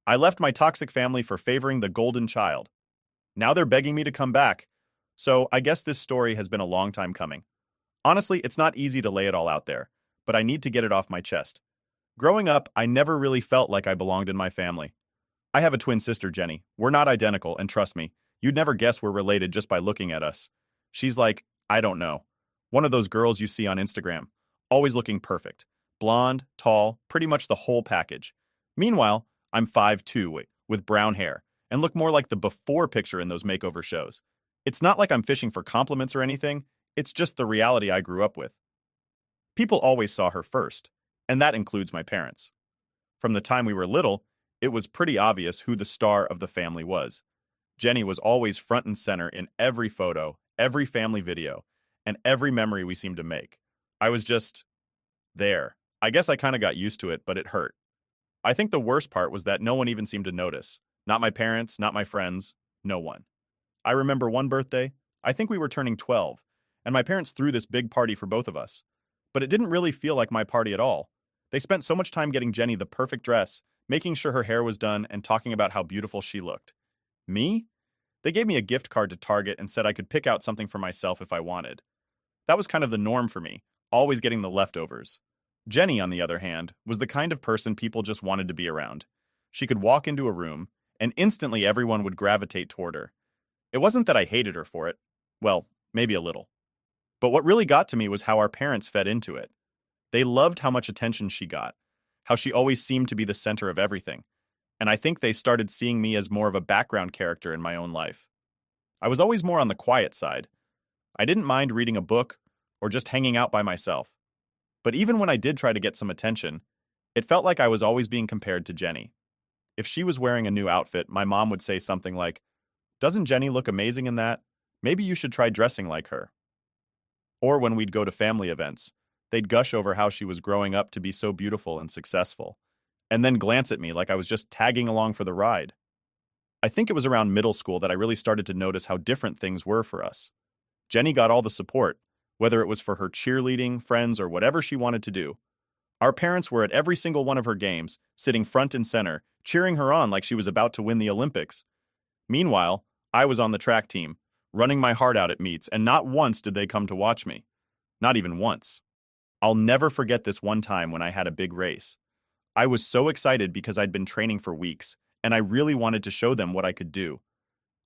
I left my toxic family for favoring the golden child. Now they're begging me to come back. So I guess this story has been a long time coming. Honestly, it's not easy to lay it all out there, but I need to get it off my chest. Growing up, I never really felt like I belonged in my family. I have a twin sister, Jenny. We're not identical, and trust me, you'd never guess we're related just by looking at us. She's like, I don't know, one of those girls you see on Instagram, always looking perfect. Blonde, tall, pretty much the whole package. Meanwhile, I'm 5'2", with brown hair, and look more like the before picture in those makeover shows. It's not like I'm fishing for compliments or anything, it's just the reality I grew up with. People always saw her first, and that includes my parents. From the time we were little, it was pretty obvious who the star of the family was. Jenny was always front and center in every photo, every family video, and every memory we seemed to make. I was just there. I guess I kind of got used to it, but it hurt. I think the worst part was that no one even seemed to notice. Not my parents, not my friends, no one. I remember one birthday, I think we were turning 12, and my parents threw this big party for both of us. But it didn't really feel like my party at all. They spent so much time getting Jenny the perfect dress, making sure her hair was done, and talking about how beautiful she looked. Me? They gave me a gift card to Target and said I could pick out something for myself if I wanted. That was kind of the norm for me, always getting the leftovers. Jenny, on the other hand, was the kind of person people just wanted to be around. She could walk into a room, and instantly everyone would gravitate toward her. It wasn't that I hated her for it. Well, maybe a little. But what really got to me was how our parents fed into it. They loved how much attention she got, how she always seemed to be the center of everything, and I think they started seeing me as more of a background character in my own life. I was always more on the quiet side. I didn't mind reading a book or just hanging out by myself. But even when I did try to get some attention, it felt like I was always being compared to Jenny. If she was wearing a new outfit, my mom would say something like, "Doesn't Jenny look amazing in that? Maybe you should try dressing like her." Or when we'd go to family events, they'd gush over how she was growing up to be so beautiful and successful, and then glance at me like I was just tagging along for the ride. I think it was around middle school that I really started to notice how different things were for us. Jenny got all the support, whether it was for her cheerleading, friends, or whatever she wanted to do. Our parents were at every single one of her games, sitting front and center, cheering her on like she was about to win the Olympics. Meanwhile, I was on the track team, running my heart out at meets, and not once did they come to watch me. Not even once. I'll never forget this one time when I had a big race. I was so excited because I'd been training for weeks, and I really wanted to show them what I could do.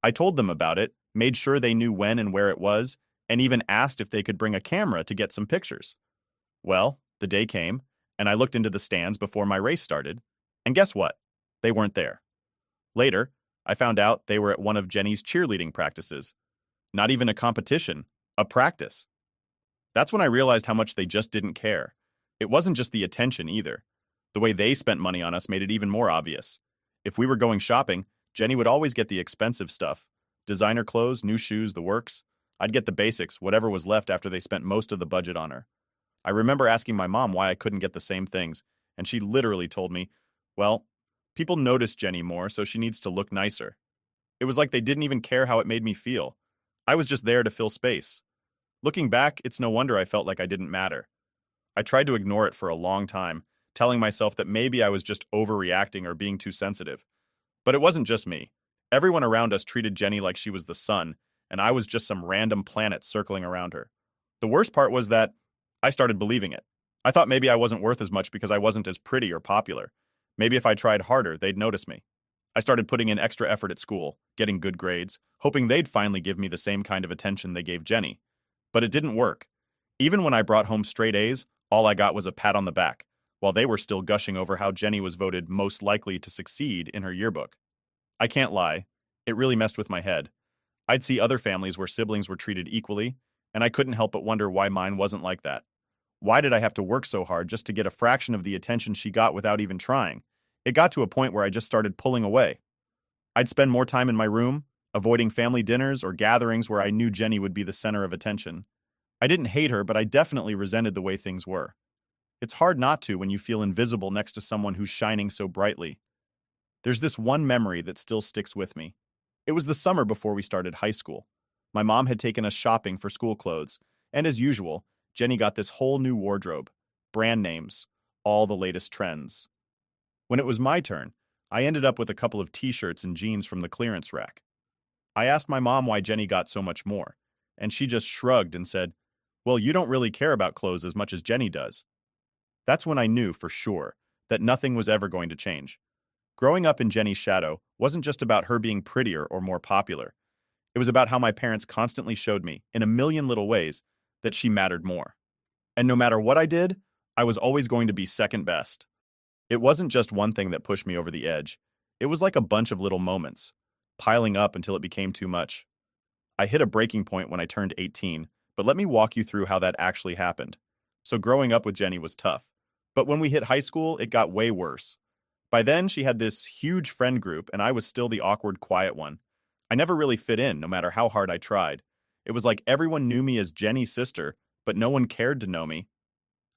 I told them about it, made sure they knew when and where it was, and even asked if they could bring a camera to get some pictures. Well, the day came, and I looked into the stands before my race started, and guess what? They weren't there. Later, I found out they were at one of Jenny's cheerleading practices. Not even a competition, a practice. That's when I realized how much they just didn't care. It wasn't just the attention either. The way they spent money on us made it even more obvious. If we were going shopping, Jenny would always get the expensive stuff. Designer clothes, new shoes, the works. I'd get the basics, whatever was left after they spent most of the budget on her. I remember asking my mom why I couldn't get the same things, and she literally told me, well, people notice Jenny more, so she needs to look nicer. It was like they didn't even care how it made me feel. I was just there to fill space. Looking back, it's no wonder I felt like I didn't matter. I tried to ignore it for a long time, telling myself that maybe I was just overreacting or being too sensitive. But it wasn't just me. Everyone around us treated Jenny like she was the sun, and I was just some random planet circling around her. The worst part was that I started believing it. I thought maybe I wasn't worth as much because I wasn't as pretty or popular. Maybe if I tried harder, they'd notice me. I started putting in extra effort at school, getting good grades, hoping they'd finally give me the same kind of attention they gave Jenny. But it didn't work. Even when I brought home straight A's, all I got was a pat on the back, while they were still gushing over how Jenny was voted most likely to succeed in her yearbook. I can't lie, it really messed with my head. I'd see other families where siblings were treated equally, and I couldn't help but wonder why mine wasn't like that. Why did I have to work so hard just to get a fraction of the attention she got without even trying? It got to a point where I just started pulling away. I'd spend more time in my room, avoiding family dinners or gatherings where I knew Jenny would be the center of attention. I didn't hate her, but I definitely resented the way things were. It's hard not to when you feel invisible next to someone who's shining so brightly. There's this one memory that still sticks with me. It was the summer before we started high school. My mom had taken us shopping for school clothes, and as usual, Jenny got this whole new wardrobe, brand names, all the latest trends. When it was my turn, I ended up with a couple of t-shirts and jeans from the clearance rack. I asked my mom why Jenny got so much more, and she just shrugged and said, "Well, you don't really care about clothes as much as Jenny does." That's when I knew for sure that nothing was ever going to change. Growing up in Jenny's shadow wasn't just about her being prettier or more popular. It was about how my parents constantly showed me, in a million little ways, that she mattered more. And no matter what I did, I was always going to be second best. It wasn't just one thing that pushed me over the edge. It was like a bunch of little moments, piling up until it became too much. I hit a breaking point when I turned 18, but let me walk you through how that actually happened. So growing up with Jenny was tough. But when we hit high school, it got way worse. By then, she had this huge friend group, and I was still the awkward, quiet one. I never really fit in, no matter how hard I tried. It was like everyone knew me as Jenny's sister, but no one cared to know me.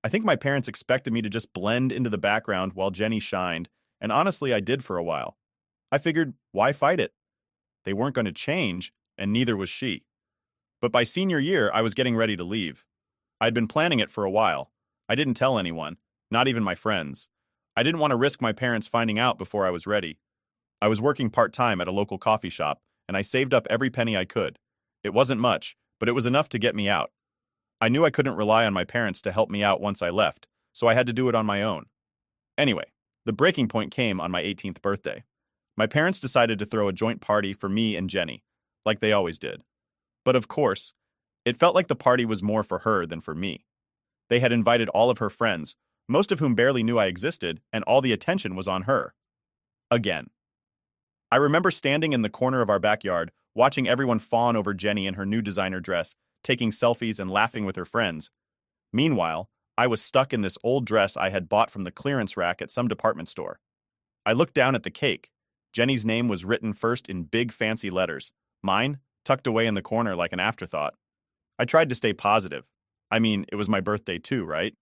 I think my parents expected me to just blend into the background while Jenny shined, and honestly, I did for a while. I figured, why fight it? They weren't going to change, and neither was she. But by senior year, I was getting ready to leave. I'd been planning it for a while. I didn't tell anyone, not even my friends. I didn't want to risk my parents finding out before I was ready. I was working part-time at a local coffee shop, and I saved up every penny I could. It wasn't much, but it was enough to get me out. I knew I couldn't rely on my parents to help me out once I left, so I had to do it on my own. Anyway, the breaking point came on my 18th birthday. My parents decided to throw a joint party for me and Jenny, like they always did. But of course, it felt like the party was more for her than for me. They had invited all of her friends, most of whom barely knew I existed, and all the attention was on her. Again. I remember standing in the corner of our backyard, watching everyone fawn over Jenny in her new designer dress, taking selfies and laughing with her friends. Meanwhile, I was stuck in this old dress I had bought from the clearance rack at some department store. I looked down at the cake. Jenny's name was written first in big fancy letters. Mine, tucked away in the corner like an afterthought. I tried to stay positive. I mean, it was my birthday too, right?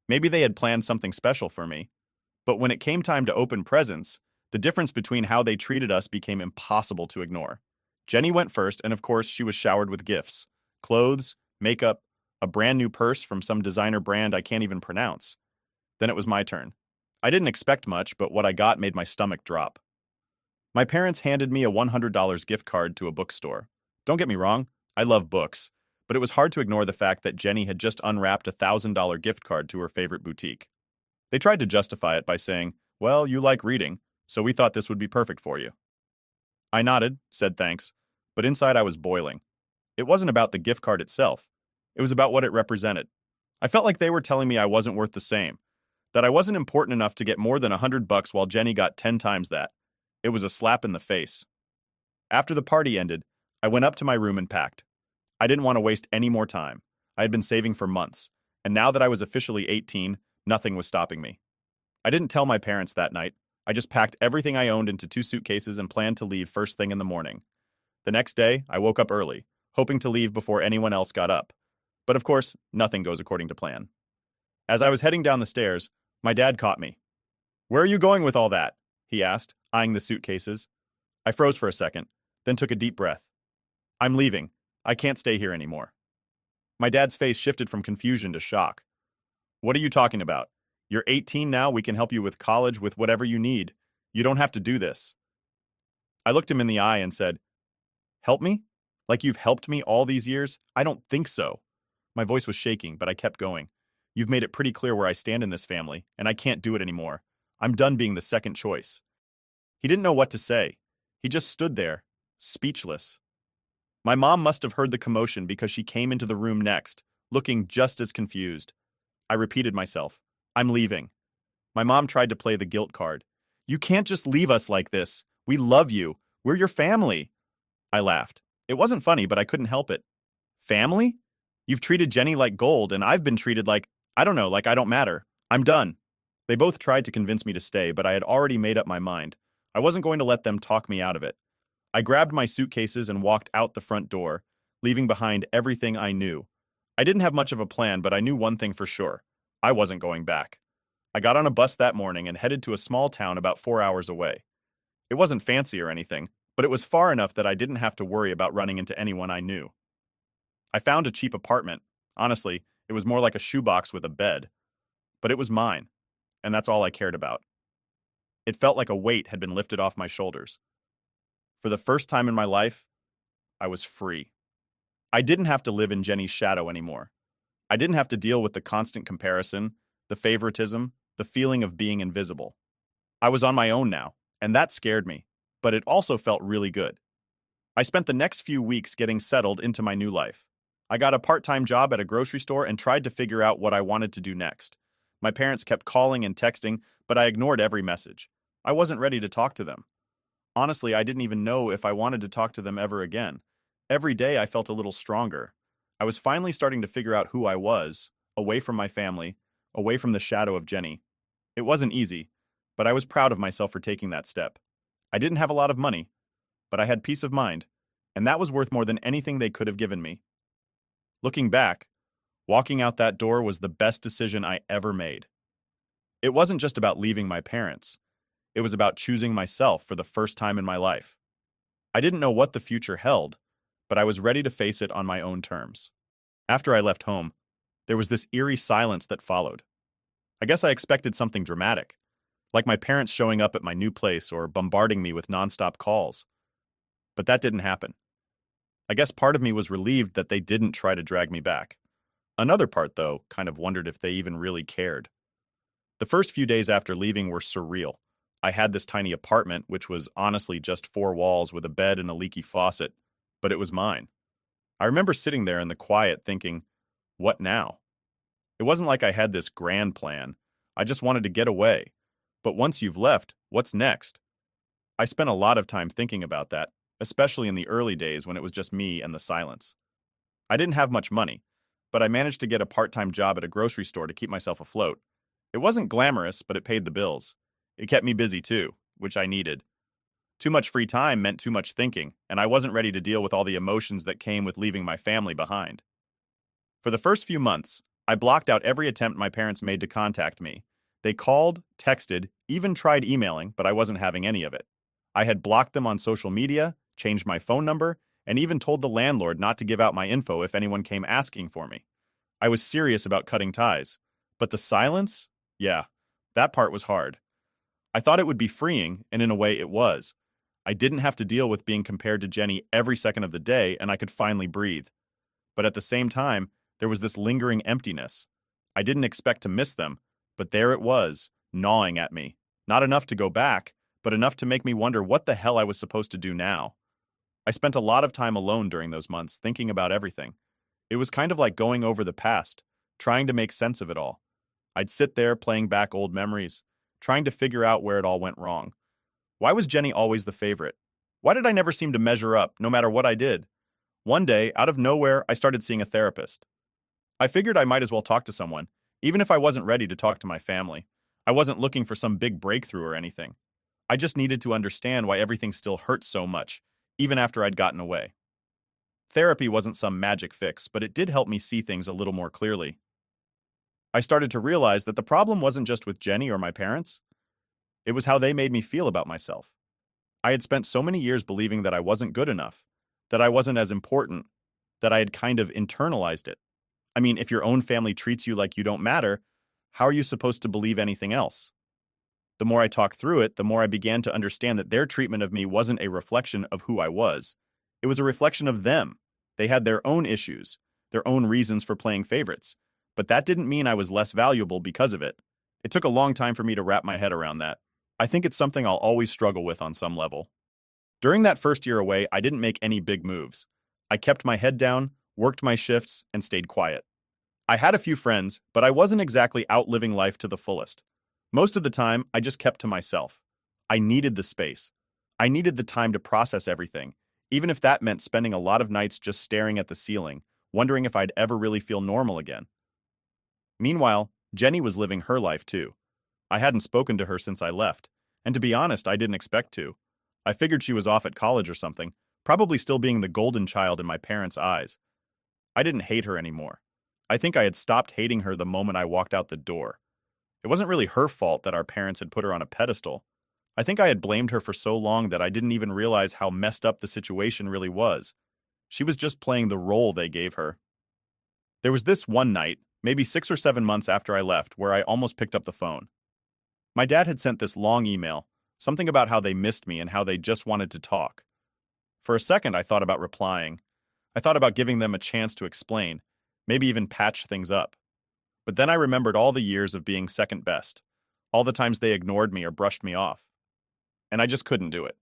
Maybe they had planned something special for me. But when it came time to open presents, the difference between how they treated us became impossible to ignore. Jenny went first, and of course, she was showered with gifts. Clothes, makeup, a brand new purse from some designer brand I can't even pronounce. Then it was my turn. I didn't expect much, but what I got made my stomach drop. My parents handed me a $100 gift card to a bookstore. Don't get me wrong, I love books, but it was hard to ignore the fact that Jenny had just unwrapped a $1,000 gift card to her favorite boutique. They tried to justify it by saying, "Well, you like reading, so we thought this would be perfect for you." I nodded, said thanks, but inside I was boiling. It wasn't about the gift card itself. It was about what it represented. I felt like they were telling me I wasn't worth the same, that I wasn't important enough to get more than $100 while Jenny got 10 times that. It was a slap in the face. After the party ended, I went up to my room and packed. I didn't want to waste any more time. I had been saving for months, and now that I was officially 18, nothing was stopping me. I didn't tell my parents that night. I just packed everything I owned into 2 suitcases and planned to leave first thing in the morning. The next day, I woke up early, hoping to leave before anyone else got up. But of course, nothing goes according to plan. As I was heading down the stairs, my dad caught me. "Where are you going with all that?" he asked, eyeing the suitcases. I froze for a second, then took a deep breath. "I'm leaving. I can't stay here anymore." My dad's face shifted from confusion to shock. "What are you talking about? You're 18 now, we can help you with college, with whatever you need. You don't have to do this." I looked him in the eye and said, "Help me? Like you've helped me all these years? I don't think so." My voice was shaking, but I kept going. "You've made it pretty clear where I stand in this family, and I can't do it anymore. I'm done being the second choice." He didn't know what to say. He just stood there, speechless. My mom must have heard the commotion because she came into the room next, looking just as confused. I repeated myself, "I'm leaving." My mom tried to play the guilt card. "You can't just leave us like this. We love you. We're your family." I laughed. It wasn't funny, but I couldn't help it. "Family? You've treated Jenny like gold, and I've been treated like, I don't know, like I don't matter. I'm done." They both tried to convince me to stay, but I had already made up my mind. I wasn't going to let them talk me out of it. I grabbed my suitcases and walked out the front door, leaving behind everything I knew. I didn't have much of a plan, but I knew one thing for sure. I wasn't going back. I got on a bus that morning and headed to a small town about 4 hours away. It wasn't fancy or anything, but it was far enough that I didn't have to worry about running into anyone I knew. I found a cheap apartment. Honestly, it was more like a shoebox with a bed. But it was mine, and that's all I cared about. It felt like a weight had been lifted off my shoulders. For the first time in my life, I was free. I didn't have to live in Jenny's shadow anymore. I didn't have to deal with the constant comparison, the favoritism, the feeling of being invisible. I was on my own now, and that scared me, but it also felt really good. I spent the next few weeks getting settled into my new life. I got a part-time job at a grocery store and tried to figure out what I wanted to do next. My parents kept calling and texting, but I ignored every message. I wasn't ready to talk to them. Honestly, I didn't even know if I wanted to talk to them ever again. Every day I felt a little stronger. I was finally starting to figure out who I was, away from my family, away from the shadow of Jenny. It wasn't easy, but I was proud of myself for taking that step. I didn't have a lot of money, but I had peace of mind, and that was worth more than anything they could have given me. Looking back, walking out that door was the best decision I ever made. It wasn't just about leaving my parents. It was about choosing myself for the first time in my life. I didn't know what the future held, but I was ready to face it on my own terms. After I left home, there was this eerie silence that followed. I guess I expected something dramatic, like my parents showing up at my new place or bombarding me with nonstop calls. But that didn't happen. I guess part of me was relieved that they didn't try to drag me back. Another part, though, kind of wondered if they even really cared. The first few days after leaving were surreal. I had this tiny apartment, which was honestly just four walls with a bed and a leaky faucet, but it was mine. I remember sitting there in the quiet thinking, what now? It wasn't like I had this grand plan. I just wanted to get away. But once you've left, what's next? I spent a lot of time thinking about that, especially in the early days when it was just me and the silence. I didn't have much money, but I managed to get a part-time job at a grocery store to keep myself afloat. It wasn't glamorous, but it paid the bills. It kept me busy too, which I needed. Too much free time meant too much thinking, and I wasn't ready to deal with all the emotions that came with leaving my family behind. For the first few months, I blocked out every attempt my parents made to contact me. They called, texted, even tried emailing, but I wasn't having any of it. I had blocked them on social media, changed my phone number, and even told the landlord not to give out my info if anyone came asking for me. I was serious about cutting ties. But the silence? Yeah, that part was hard. I thought it would be freeing, and in a way it was. I didn't have to deal with being compared to Jenny every second of the day, and I could finally breathe. But at the same time, there was this lingering emptiness. I didn't expect to miss them, but there it was, gnawing at me. Not enough to go back, but enough to make me wonder what the hell I was supposed to do now. I spent a lot of time alone during those months, thinking about everything. It was kind of like going over the past, trying to make sense of it all. I'd sit there playing back old memories, trying to figure out where it all went wrong. Why was Jenny always the favorite? Why did I never seem to measure up, no matter what I did? One day, out of nowhere, I started seeing a therapist. I figured I might as well talk to someone, even if I wasn't ready to talk to my family. I wasn't looking for some big breakthrough or anything. I just needed to understand why everything still hurt so much, even after I'd gotten away. Therapy wasn't some magic fix, but it did help me see things a little more clearly. I started to realize that the problem wasn't just with Jenny or my parents. It was how they made me feel about myself. I had spent so many years believing that I wasn't good enough, that I wasn't as important, that I had kind of internalized it. I mean, if your own family treats you like you don't matter, how are you supposed to believe anything else? The more I talked through it, the more I began to understand that their treatment of me wasn't a reflection of who I was. It was a reflection of them. They had their own issues, their own reasons for playing favorites. But that didn't mean I was less valuable because of it. It took a long time for me to wrap my head around that. I think it's something I'll always struggle with on some level. During that first year away, I didn't make any big moves. I kept my head down, worked my shifts, and stayed quiet. I had a few friends, but I wasn't exactly out living life to the fullest. Most of the time, I just kept to myself. I needed the space. I needed the time to process everything, even if that meant spending a lot of nights just staring at the ceiling, wondering if I'd ever really feel normal again. Meanwhile, Jenny was living her life too. I hadn't spoken to her since I left, and to be honest, I didn't expect to. I figured she was off at college or something, probably still being the golden child in my parents' eyes. I didn't hate her anymore. I think I had stopped hating her the moment I walked out the door. It wasn't really her fault that our parents had put her on a pedestal. I think I had blamed her for so long that I didn't even realize how messed up the situation really was. She was just playing the role they gave her. There was this one night, maybe 6 or 7 months after I left, where I almost picked up the phone. My dad had sent this long email, Something about how they missed me and how they just wanted to talk. For a second, I thought about replying. I thought about giving them a chance to explain, maybe even patch things up. But then I remembered all the years of being second best, all the times they ignored me or brushed me off. And I just couldn't do it.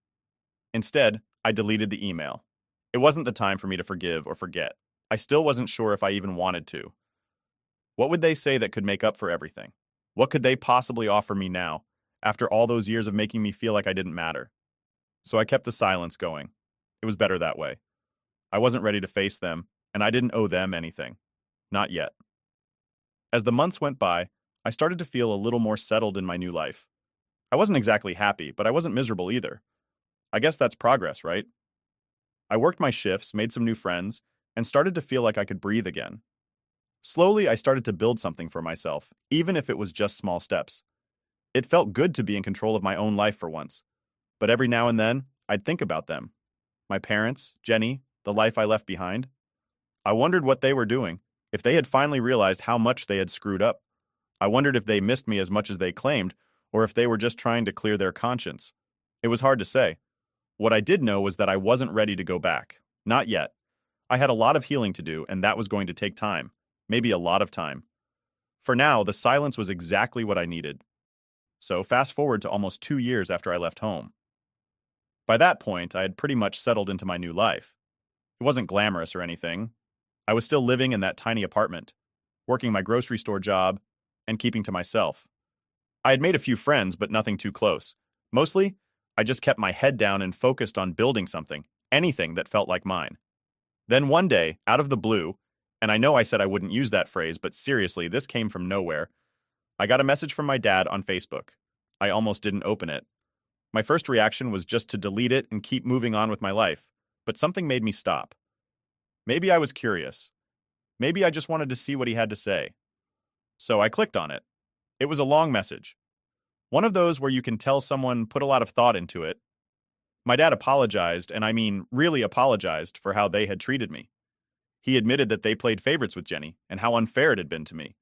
Instead, I deleted the email. It wasn't the time for me to forgive or forget. I still wasn't sure if I even wanted to. What would they say that could make up for everything? What could they possibly offer me now, after all those years of making me feel like I didn't matter? So I kept the silence going. It was better that way. I wasn't ready to face them, and I didn't owe them anything. Not yet. As the months went by, I started to feel a little more settled in my new life. I wasn't exactly happy, but I wasn't miserable either. I guess that's progress, right? I worked my shifts, made some new friends, and started to feel like I could breathe again. Slowly, I started to build something for myself, even if it was just small steps. It felt good to be in control of my own life for once. But every now and then, I'd think about them. My parents, Jenny, the life I left behind. I wondered what they were doing, if they had finally realized how much they had screwed up. I wondered if they missed me as much as they claimed, or if they were just trying to clear their conscience. It was hard to say. What I did know was that I wasn't ready to go back. Not yet. I had a lot of healing to do, and that was going to take time. Maybe a lot of time. For now, the silence was exactly what I needed. So fast forward to almost 2 years after I left home. By that point, I had pretty much settled into my new life. It wasn't glamorous or anything. I was still living in that tiny apartment, working my grocery store job, and keeping to myself. I had made a few friends, but nothing too close. Mostly, I just kept my head down and focused on building something, anything that felt like mine. Then one day, out of the blue, and I know I said I wouldn't use that phrase, but seriously, this came from nowhere, I got a message from my dad on Facebook. I almost didn't open it. My first reaction was just to delete it and keep moving on with my life, but something made me stop. Maybe I was curious. Maybe I just wanted to see what he had to say. So I clicked on it. It was a long message. One of those where you can tell someone put a lot of thought into it. My dad apologized, and I mean really apologized, for how they had treated me. He admitted that they played favorites with Jenny and how unfair it had been to me.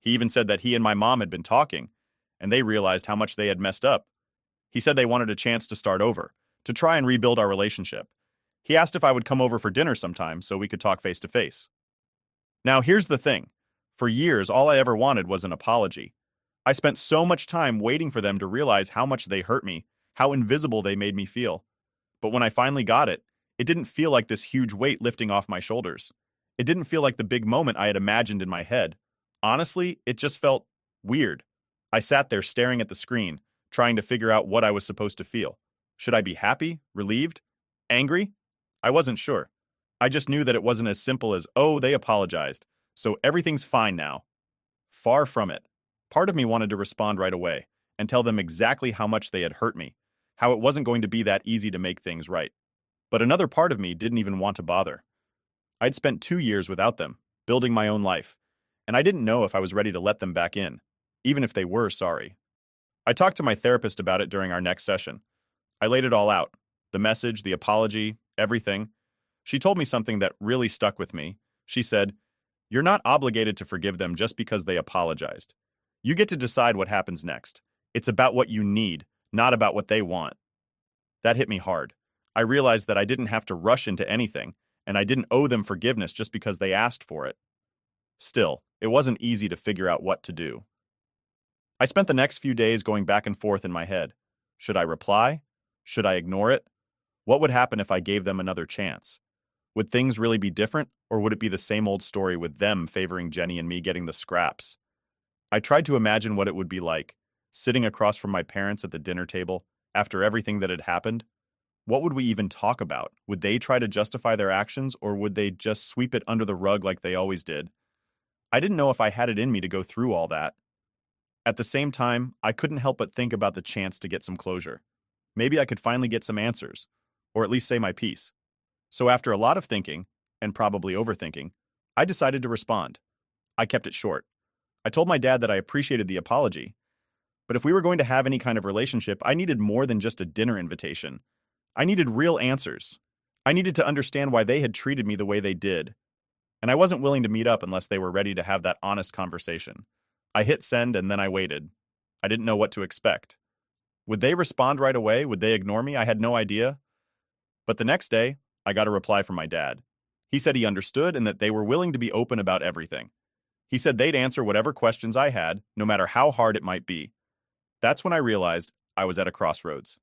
He even said that he and my mom had been talking, and they realized how much they had messed up. He said they wanted a chance to start over, to try and rebuild our relationship. He asked if I would come over for dinner sometime so we could talk face to face. Now, here's the thing. For years, all I ever wanted was an apology. I spent so much time waiting for them to realize how much they hurt me, how invisible they made me feel. But when I finally got it, it didn't feel like this huge weight lifting off my shoulders. It didn't feel like the big moment I had imagined in my head. Honestly, it just felt weird. I sat there staring at the screen, trying to figure out what I was supposed to feel. Should I be happy? Relieved? Angry? I wasn't sure. I just knew that it wasn't as simple as, oh, they apologized, so everything's fine now. Far from it. Part of me wanted to respond right away and tell them exactly how much they had hurt me, how it wasn't going to be that easy to make things right. But another part of me didn't even want to bother. I'd spent 2 years without them, building my own life, and I didn't know if I was ready to let them back in, even if they were sorry. I talked to my therapist about it during our next session. I laid it all out, the message, the apology, everything. She told me something that really stuck with me. She said, "You're not obligated to forgive them just because they apologized. You get to decide what happens next. It's about what you need, not about what they want." That hit me hard. I realized that I didn't have to rush into anything, and I didn't owe them forgiveness just because they asked for it. Still, it wasn't easy to figure out what to do. I spent the next few days going back and forth in my head. Should I reply? Should I ignore it? What would happen if I gave them another chance? Would things really be different, or would it be the same old story with them favoring Jenny and me getting the scraps? I tried to imagine what it would be like, sitting across from my parents at the dinner table, after everything that had happened. What would we even talk about? Would they try to justify their actions, or would they just sweep it under the rug like they always did? I didn't know if I had it in me to go through all that. At the same time, I couldn't help but think about the chance to get some closure. Maybe I could finally get some answers, or at least say my piece. So after a lot of thinking, and probably overthinking, I decided to respond. I kept it short. I told my dad that I appreciated the apology, but if we were going to have any kind of relationship, I needed more than just a dinner invitation. I needed real answers. I needed to understand why they had treated me the way they did. And I wasn't willing to meet up unless they were ready to have that honest conversation. I hit send and then I waited. I didn't know what to expect. Would they respond right away? Would they ignore me? I had no idea. But the next day, I got a reply from my dad. He said he understood and that they were willing to be open about everything. He said they'd answer whatever questions I had, no matter how hard it might be. That's when I realized I was at a crossroads.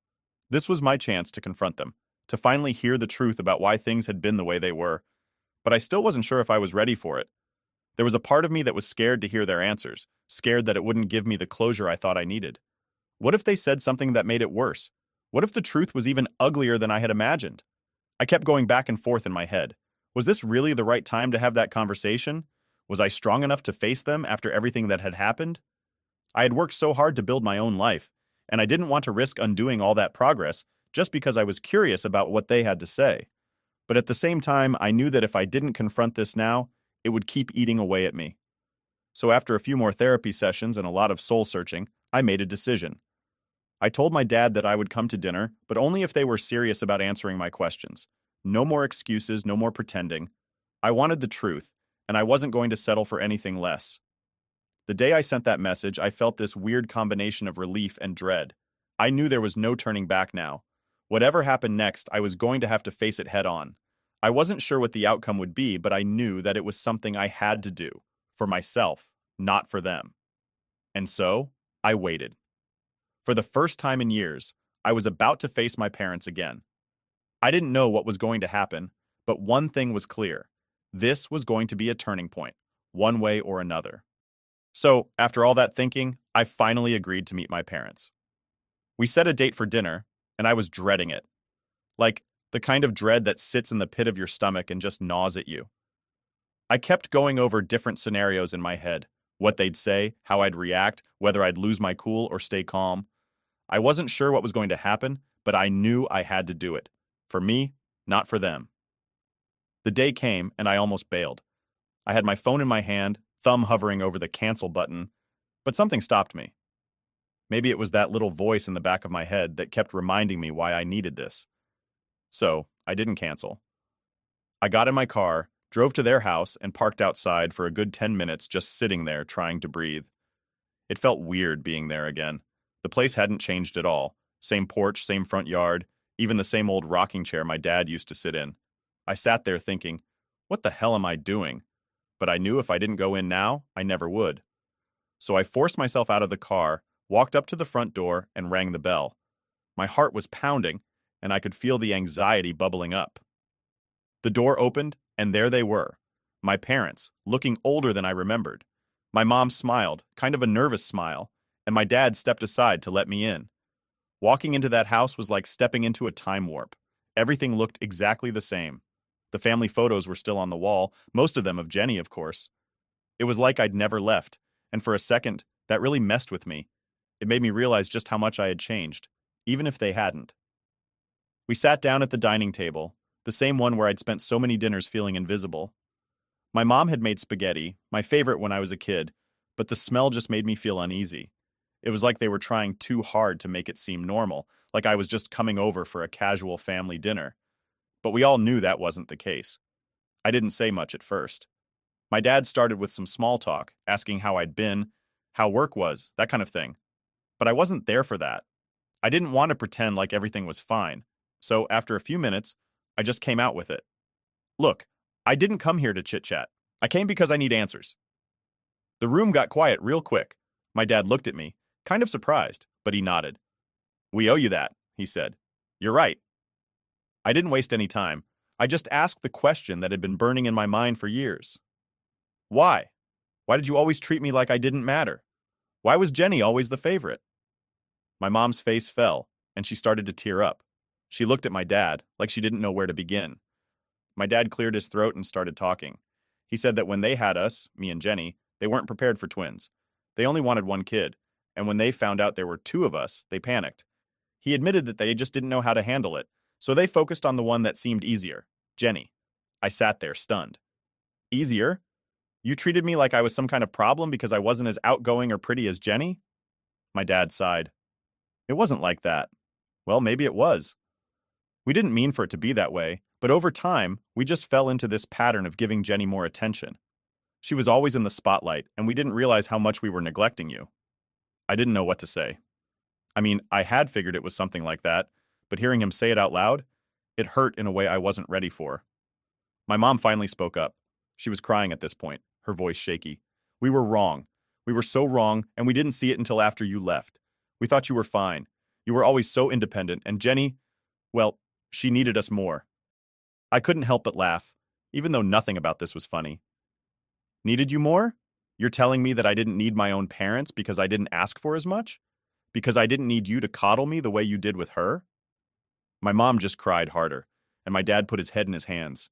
This was my chance to confront them, to finally hear the truth about why things had been the way they were. But I still wasn't sure if I was ready for it. There was a part of me that was scared to hear their answers, scared that it wouldn't give me the closure I thought I needed. What if they said something that made it worse? What if the truth was even uglier than I had imagined? I kept going back and forth in my head. Was this really the right time to have that conversation? Was I strong enough to face them after everything that had happened? I had worked so hard to build my own life, and I didn't want to risk undoing all that progress just because I was curious about what they had to say. But at the same time, I knew that if I didn't confront this now, it would keep eating away at me. So after a few more therapy sessions and a lot of soul searching, I made a decision. I told my dad that I would come to dinner, but only if they were serious about answering my questions. No more excuses, no more pretending. I wanted the truth, and I wasn't going to settle for anything less. The day I sent that message, I felt this weird combination of relief and dread. I knew there was no turning back now. Whatever happened next, I was going to have to face it head on. I wasn't sure what the outcome would be, but I knew that it was something I had to do. For myself, not for them. And so, I waited. For the first time in years, I was about to face my parents again. I didn't know what was going to happen, but one thing was clear. This was going to be a turning point, one way or another. So, after all that thinking, I finally agreed to meet my parents. We set a date for dinner, and I was dreading it. Like, the kind of dread that sits in the pit of your stomach and just gnaws at you. I kept going over different scenarios in my head, what they'd say, how I'd react, whether I'd lose my cool or stay calm. I wasn't sure what was going to happen, but I knew I had to do it. For me, not for them. The day came, and I almost bailed. I had my phone in my hand, thumb hovering over the cancel button, but something stopped me. Maybe it was that little voice in the back of my head that kept reminding me why I needed this. So, I didn't cancel. I got in my car, drove to their house, and parked outside for a good 10 minutes just sitting there trying to breathe. It felt weird being there again. The place hadn't changed at all. Same porch, same front yard, even the same old rocking chair my dad used to sit in. I sat there thinking, what the hell am I doing? But I knew if I didn't go in now, I never would. So I forced myself out of the car, walked up to the front door, and rang the bell. My heart was pounding, and I could feel the anxiety bubbling up. The door opened, and there they were. My parents, looking older than I remembered. My mom smiled, kind of a nervous smile, and my dad stepped aside to let me in. Walking into that house was like stepping into a time warp. Everything looked exactly the same. The family photos were still on the wall, most of them of Jenny, of course. It was like I'd never left, and for a second, that really messed with me. It made me realize just how much I had changed, even if they hadn't. We sat down at the dining table, the same one where I'd spent so many dinners feeling invisible. My mom had made spaghetti, my favorite when I was a kid, but the smell just made me feel uneasy. It was like they were trying too hard to make it seem normal, like I was just coming over for a casual family dinner. But we all knew that wasn't the case. I didn't say much at first. My dad started with some small talk, asking how I'd been, how work was, that kind of thing. But I wasn't there for that. I didn't want to pretend like everything was fine. So after a few minutes, I just came out with it. Look, I didn't come here to chit-chat. I came because I need answers. The room got quiet real quick. My dad looked at me, kind of surprised, but he nodded. We owe you that, he said. You're right. I didn't waste any time. I just asked the question that had been burning in my mind for years. Why? Why did you always treat me like I didn't matter? Why was Jenny always the favorite? My mom's face fell, and she started to tear up. She looked at my dad, like she didn't know where to begin. My dad cleared his throat and started talking. He said that when they had us, me and Jenny, they weren't prepared for twins. They only wanted one kid, and when they found out there were two of us, they panicked. He admitted that they just didn't know how to handle it, so they focused on the one that seemed easier, Jenny. I sat there, stunned. Easier? You treated me like I was some kind of problem because I wasn't as outgoing or pretty as Jenny? My dad sighed. It wasn't like that. Well, maybe it was. We didn't mean for it to be that way, but over time, we just fell into this pattern of giving Jenny more attention. She was always in the spotlight, and we didn't realize how much we were neglecting you. I didn't know what to say. I mean, I had figured it was something like that, but hearing him say it out loud, it hurt in a way I wasn't ready for. My mom finally spoke up. She was crying at this point, her voice shaky. We were wrong. We were so wrong, and we didn't see it until after you left. We thought you were fine. You were always so independent, and Jenny, well, she needed us more. I couldn't help but laugh, even though nothing about this was funny. Needed you more? You're telling me that I didn't need my own parents because I didn't ask for as much? Because I didn't need you to coddle me the way you did with her? My mom just cried harder, and my dad put his head in his hands.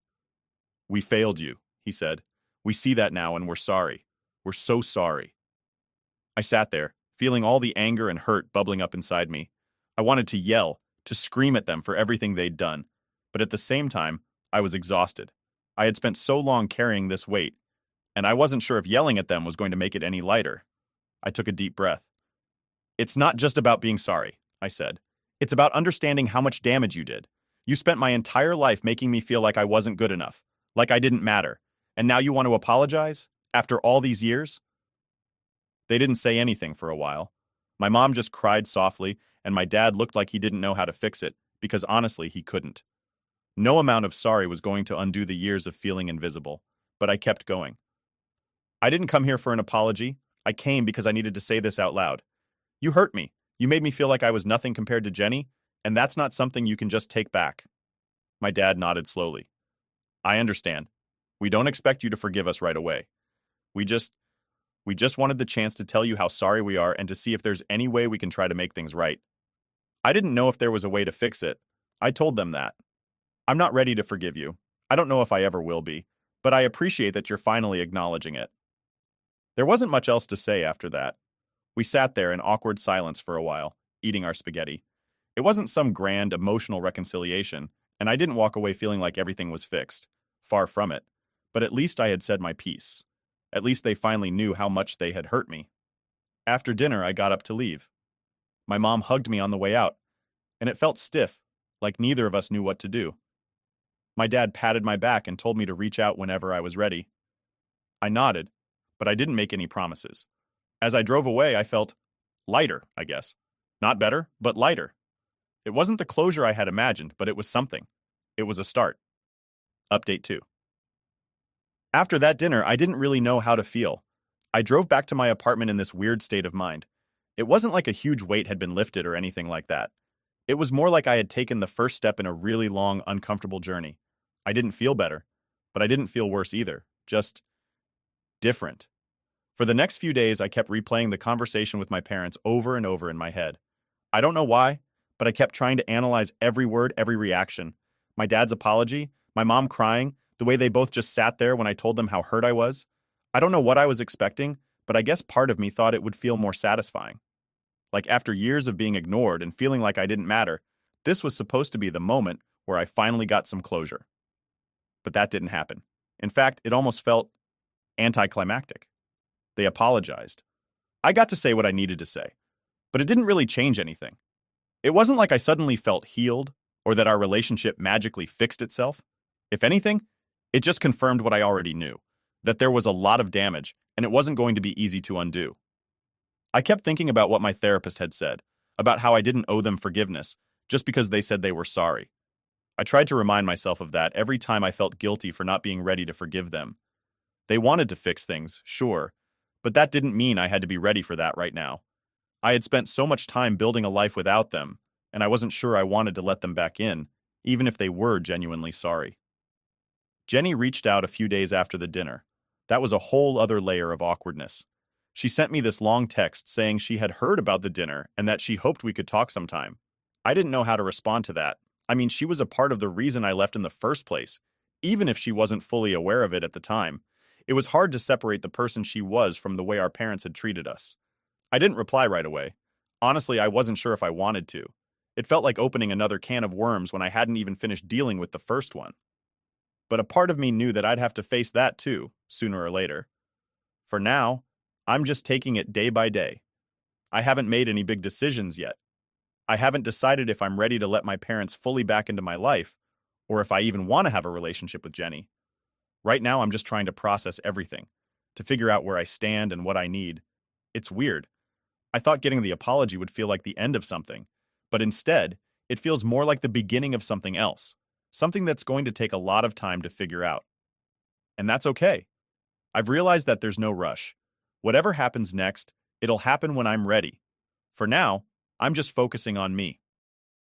We failed you, he said. We see that now, and we're sorry. We're so sorry. I sat there, feeling all the anger and hurt bubbling up inside me. I wanted to yell, to scream at them for everything they'd done, but at the same time, I was exhausted. I had spent so long carrying this weight, and I wasn't sure if yelling at them was going to make it any lighter. I took a deep breath. It's not just about being sorry, I said. It's about understanding how much damage you did. You spent my entire life making me feel like I wasn't good enough, like I didn't matter, and now you want to apologize? After all these years? They didn't say anything for a while. My mom just cried softly, and my dad looked like he didn't know how to fix it, because honestly, he couldn't. No amount of sorry was going to undo the years of feeling invisible, but I kept going. I didn't come here for an apology. I came because I needed to say this out loud. You hurt me. You made me feel like I was nothing compared to Jenny, and that's not something you can just take back. My dad nodded slowly. I understand. We don't expect you to forgive us right away. We just wanted the chance to tell you how sorry we are and to see if there's any way we can try to make things right. I didn't know if there was a way to fix it. I told them that. I'm not ready to forgive you. I don't know if I ever will be, but I appreciate that you're finally acknowledging it. There wasn't much else to say after that. We sat there in awkward silence for a while, eating our spaghetti. It wasn't some grand emotional reconciliation, and I didn't walk away feeling like everything was fixed. Far from it. But at least I had said my piece. At least they finally knew how much they had hurt me. After dinner, I got up to leave. My mom hugged me on the way out, and it felt stiff, like neither of us knew what to do. My dad patted my back and told me to reach out whenever I was ready. I nodded, but I didn't make any promises. As I drove away, I felt lighter, I guess. Not better, but lighter. It wasn't the closure I had imagined, but it was something. It was a start. Update 2. After that dinner, I didn't really know how to feel. I drove back to my apartment in this weird state of mind. It wasn't like a huge weight had been lifted or anything like that. It was more like I had taken the first step in a really long, uncomfortable journey. I didn't feel better, but I didn't feel worse either. Just different. For the next few days, I kept replaying the conversation with my parents over and over in my head. I don't know why, but I kept trying to analyze every word, every reaction. My dad's apology, my mom crying, the way they both just sat there when I told them how hurt I was. I don't know what I was expecting, but I guess part of me thought it would feel more satisfying. Like after years of being ignored and feeling like I didn't matter, this was supposed to be the moment where I finally got some closure. But that didn't happen. In fact, it almost felt anticlimactic. They apologized. I got to say what I needed to say, but it didn't really change anything. It wasn't like I suddenly felt healed or that our relationship magically fixed itself. If anything, it just confirmed what I already knew, that there was a lot of damage and it wasn't going to be easy to undo. I kept thinking about what my therapist had said, about how I didn't owe them forgiveness just because they said they were sorry. I tried to remind myself of that every time I felt guilty for not being ready to forgive them. They wanted to fix things, sure, but that didn't mean I had to be ready for that right now. I had spent so much time building a life without them, and I wasn't sure I wanted to let them back in, even if they were genuinely sorry. Jenny reached out a few days after the dinner. That was a whole other layer of awkwardness. She sent me this long text saying she had heard about the dinner and that she hoped we could talk sometime. I didn't know how to respond to that. I mean, she was a part of the reason I left in the first place, even if she wasn't fully aware of it at the time. It was hard to separate the person she was from the way our parents had treated us. I didn't reply right away. Honestly, I wasn't sure if I wanted to. It felt like opening another can of worms when I hadn't even finished dealing with the first one. But a part of me knew that I'd have to face that too, sooner or later. For now, I'm just taking it day by day. I haven't made any big decisions yet. I haven't decided if I'm ready to let my parents fully back into my life, or if I even want to have a relationship with Jenny. Right now, I'm just trying to process everything, to figure out where I stand and what I need. It's weird. I thought getting the apology would feel like the end of something, but instead, it feels more like the beginning of something else, something that's going to take a lot of time to figure out. And that's okay. I've realized that there's no rush. Whatever happens next, it'll happen when I'm ready. For now, I'm just focusing on me.